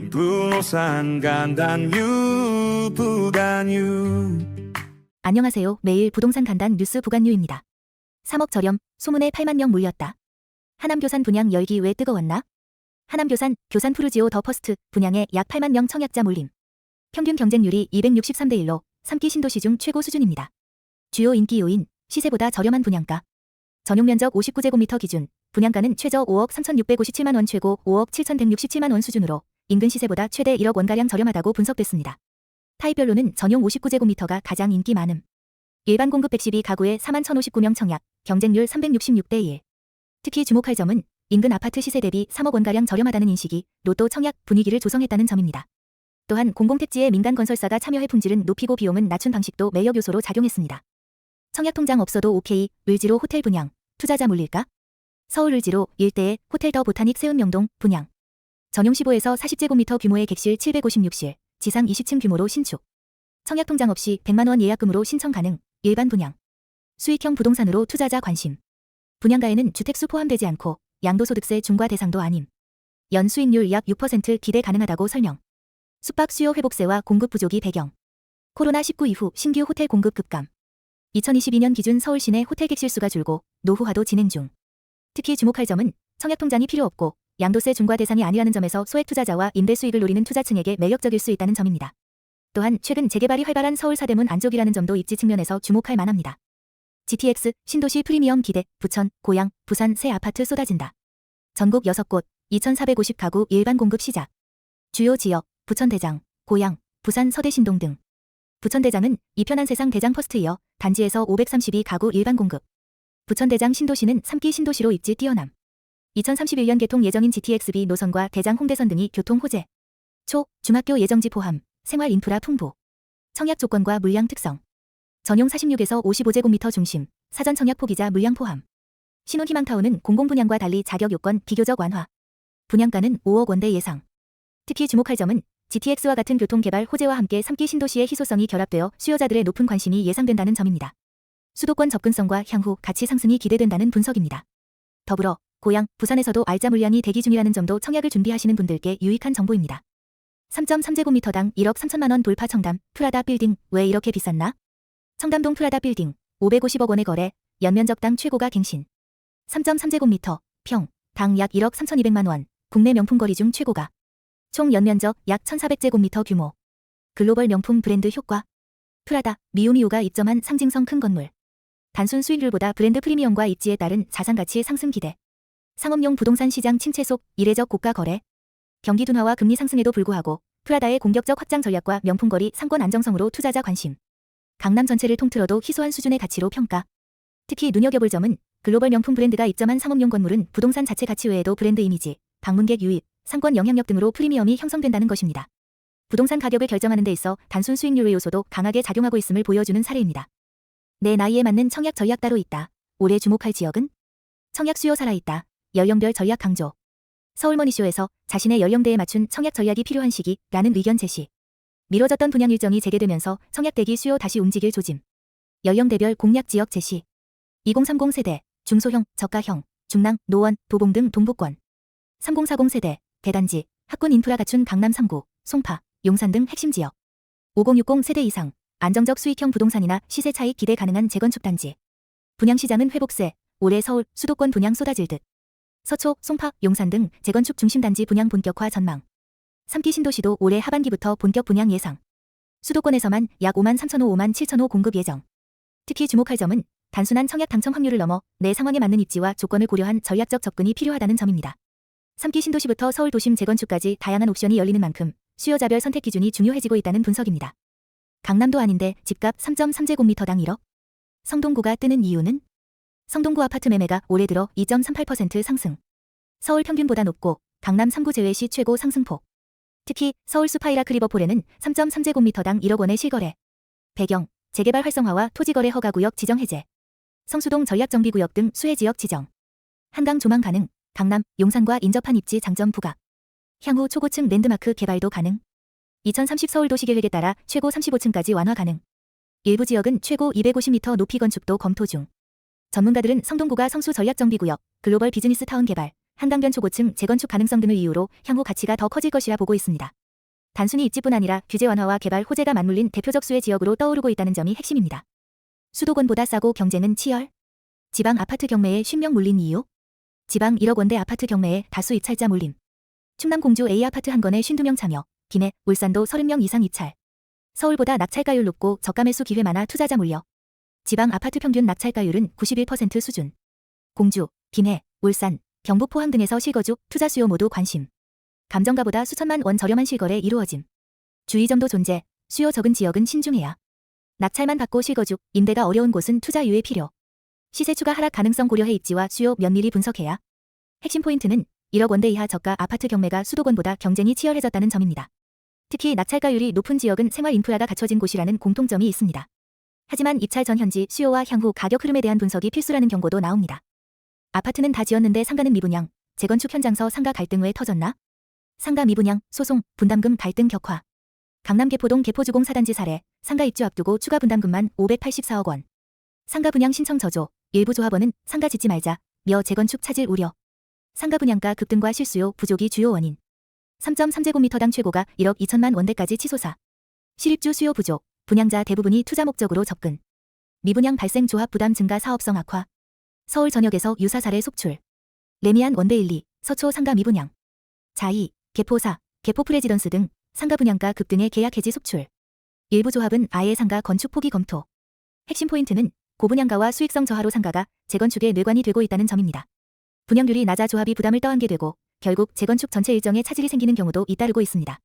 부동산 간단 부간유. 안녕하세요. 매일 부동산 간단 뉴스 부간유입니다. 3억 저렴, 소문에 8만 명 몰렸다. 하남교산 분양 열기 왜 뜨거웠나? 하남교산, 교산 푸르지오 더 퍼스트 분양에 약 8만 명 청약자 몰림. 평균 경쟁률이 263대 1로 3기 신도시 중 최고 수준입니다. 주요 인기 요인, 시세보다 저렴한 분양가. 전용 면적 59제곱미터 기준, 분양가는 최저 5억 3,657만 원, 최고 5억 7,167만 원 수준으로 인근 시세보다 최대 1억 원가량 저렴하다고 분석됐습니다. 타입별로는 전용 59제곱미터가 가장 인기 많음. 일반 공급 112가구에 4만 1,059명 청약, 경쟁률 366대 1. 특히 주목할 점은 인근 아파트 시세 대비 3억 원가량 저렴하다는 인식이 로또 청약 분위기를 조성했다는 점입니다. 또한 공공택지에 민간 건설사가 참여해 품질은 높이고 비용은 낮춘 방식도 매력 요소로 작용했습니다. 청약통장 없어도 오케이, 을지로 호텔 분양, 투자자 몰릴까? 서울 을지로 일대에 호텔 더 보타닉 세운명동 분양. 전용 15에서 40제곱미터 규모의 객실 756실, 지상 20층 규모로 신축. 청약통장 없이 100만 원 예약금으로 신청 가능, 일반 분양. 수익형 부동산으로 투자자 관심. 분양가에는 주택수 포함되지 않고 양도소득세 중과 대상도 아님. 연 수익률 약 6% 기대 가능하다고 설명. 숙박 수요 회복세와 공급 부족이 배경. 코로나19 이후 신규 호텔 공급 급감. 2022년 기준 서울 시내 호텔 객실 수가 줄고 노후화도 진행 중. 특히 주목할 점은 청약통장이 필요 없고 양도세 중과 대상이 아니라는 점에서 소액 투자자와 임대 수익을 노리는 투자층에게 매력적일 수 있다는 점입니다. 또한 최근 재개발이 활발한 서울 사대문 안쪽이라는 점도 입지 측면에서 주목할 만합니다. GTX, 신도시 프리미엄 기대, 부천, 고양, 부산 새 아파트 쏟아진다. 전국 6곳, 2,450가구 일반 공급 시작. 주요 지역, 부천 대장, 고양, 부산 서대 신동 등. 부천 대장은 이편한 세상 대장 퍼스트 이어 단지에서 532가구 일반 공급. 부천 대장 신도시는 3기 신도시로 입지 뛰어남. 2031년 개통 예정인 GTX-B 노선과 대장 홍대선 등이 교통 호재. 초, 중학교 예정지 포함, 생활 인프라 풍부. 청약 조건과 물량 특성. 전용 46에서 55제곱미터 중심, 사전 청약 포기자 물량 포함. 신혼희망타운은 공공분양과 달리 자격 요건 비교적 완화. 분양가는 5억 원대 예상. 특히 주목할 점은 GTX와 같은 교통개발 호재와 함께 3기 신도시의 희소성이 결합되어 수요자들의 높은 관심이 예상된다는 점입니다. 수도권 접근성과 향후 가치 상승이 기대된다는 분석입니다. 더불어 고양, 부산에서도 알짜 물량이 대기 중이라는 점도 청약을 준비하시는 분들께 유익한 정보입니다. 3.3제곱미터당 1억 3천만 원 돌파. 청담, 프라다 빌딩, 왜 이렇게 비쌌나? 청담동 프라다 빌딩, 550억 원의 거래, 연면적당 최고가 갱신. 3.3제곱미터, 평, 당 약 1억 3,200만 원, 국내 명품거리 중 최고가. 총 연면적 약 1,400제곱미터 규모. 글로벌 명품 브랜드 효과. 프라다, 미우미우가 입점한 상징성 큰 건물. 단순 수익률보다 브랜드 프리미엄과 입지에 따른 자산가치 상승 기대. 상업용 부동산 시장 침체 속 이례적 고가 거래. 경기 둔화와 금리 상승에도 불구하고 프라다의 공격적 확장 전략과 명품거리 상권 안정성으로 투자자 관심. 강남 전체를 통틀어도 희소한 수준의 가치로 평가. 특히 눈여겨볼 점은 글로벌 명품 브랜드가 입점한 상업용 건물은 부동산 자체 가치 외에도 브랜드 이미지, 방문객 유입, 상권 영향력 등으로 프리미엄이 형성된다는 것입니다. 부동산 가격을 결정하는 데 있어 단순 수익률의 요소도 강하게 작용하고 있음을 보여주는 사례입니다. 내 나이에 맞는 청약 전략 따로 있다. 올해 주목할 지역은? 청약 수요 살아있다. 연령별 전략 강조. 서울머니쇼에서 자신의 연령대에 맞춘 청약 전략이 필요한 시기라는 의견 제시. 미뤄졌던 분양 일정이 재개되면서 청약 대기 수요 다시 움직일 조짐. 연령대별 공략 지역 제시. 2030 세대, 중소형, 저가형, 중랑, 노원, 도봉 등 동부권. 3040 세대, 대단지, 학군 인프라 갖춘 강남 3구, 송파, 용산 등 핵심 지역. 5060 세대 이상, 안정적 수익형 부동산이나 시세 차익 기대 가능한 재건축 단지. 분양시장은 회복세, 올해 서울, 수도권 분양 쏟아질 듯. 서초, 송파, 용산 등 재건축 중심 단지 분양 본격화 전망. 3기 신도시도 올해 하반기부터 본격 분양 예상. 수도권에서만 약 5만 3천호 5만 7천호 공급 예정. 특히 주목할 점은 단순한 청약 당첨 확률을 넘어 내 상황에 맞는 입지와 조건을 고려한 전략적 접근이 필요하다는 점입니다. 3기 신도시부터 서울 도심 재건축까지 다양한 옵션이 열리는 만큼 수요자별 선택 기준이 중요해지고 있다는 분석입니다. 강남도 아닌데 집값 3.3제곱미터당 1억? 성동구가 뜨는 이유는? 성동구 아파트 매매가 올해 들어 2.38% 상승. 서울 평균보다 높고 강남 3구 제외 시 최고 상승폭. 특히 서울 스파이라크 리버폴에는 3.3제곱미터당 1억 원의 실거래. 배경, 재개발 활성화와 토지거래 허가구역 지정 해제. 성수동 전략정비구역 등 수혜지역 지정. 한강 조망 가능, 강남, 용산과 인접한 입지 장점 부각. 향후 초고층 랜드마크 개발도 가능. 2030 서울 도시계획에 따라 최고 35층까지 완화 가능. 일부 지역은 최고 250m 높이 건축도 검토 중. 전문가들은 성동구가 성수 전략정비구역, 글로벌 비즈니스 타운 개발, 한강변 초고층 재건축 가능성 등을 이유로 향후 가치가 더 커질 것이라 보고 있습니다. 단순히 입지뿐 아니라 규제 완화와 개발 호재가 맞물린 대표적 수혜 지역으로 떠오르고 있다는 점이 핵심입니다. 수도권보다 싸고 경쟁은 치열? 지방 아파트 경매에 50명 몰린 이유? 지방 1억 원대 아파트 경매에 다수 입찰자 몰림. 충남 공주 A아파트 한 건에 52명 참여. 김해, 울산도 30명 이상 입찰. 서울보다 낙찰가율 높고 저가 매수 기회 많아 투자자 몰려. 지방 아파트 평균 낙찰가율은 91% 수준. 공주, 김해, 울산, 경북 포항 등에서 실거주, 투자 수요 모두 관심. 감정가보다 수천만 원 저렴한 실거래 이루어짐. 주의점도 존재, 수요 적은 지역은 신중해야. 낙찰만 받고 실거주, 임대가 어려운 곳은 투자 유예 필요. 시세 추가 하락 가능성 고려해 입지와 수요 면밀히 분석해야. 핵심 포인트는 1억 원대 이하 저가 아파트 경매가 수도권보다 경쟁이 치열해졌다는 점입니다. 특히 낙찰가율이 높은 지역은 생활 인프라가 갖춰진 곳이라는 공통점이 있습니다. 하지만 입찰 전 현지 수요와 향후 가격 흐름에 대한 분석이 필수라는 경고도 나옵니다. 아파트는 다 지었는데 상가는 미분양, 재건축 현장서 상가 갈등 왜 터졌나? 상가 미분양, 소송, 분담금 갈등 격화. 강남 개포동 개포주공 4단지 사례, 상가 입주 앞두고 추가 분담금만 584억 원. 상가 분양 신청 저조, 일부 조합원은 상가 짓지 말자, 며 재건축 차질 우려. 상가 분양가 급등과 실수요 부족이 주요 원인. 3.3제곱미터당 최고가 1억 2천만 원대까지 치솟아. 실입주 수요 부족, 분양자 대부분이 투자 목적으로 접근. 미분양 발생 조합 부담 증가 사업성 악화. 서울 전역에서 유사 사례 속출. 레미안 원대 1, 2, 서초 상가 미분양. 자이, 개포사, 개포 프레지던스 등 상가 분양가 급등의 계약 해지 속출. 일부 조합은 아예 상가 건축 포기 검토. 핵심 포인트는 고분양가와 수익성 저하로 상가가 재건축의 뇌관이 되고 있다는 점입니다. 분양률이 낮아 조합이 부담을 떠안게 되고 결국 재건축 전체 일정에 차질이 생기는 경우도 잇따르고 있습니다.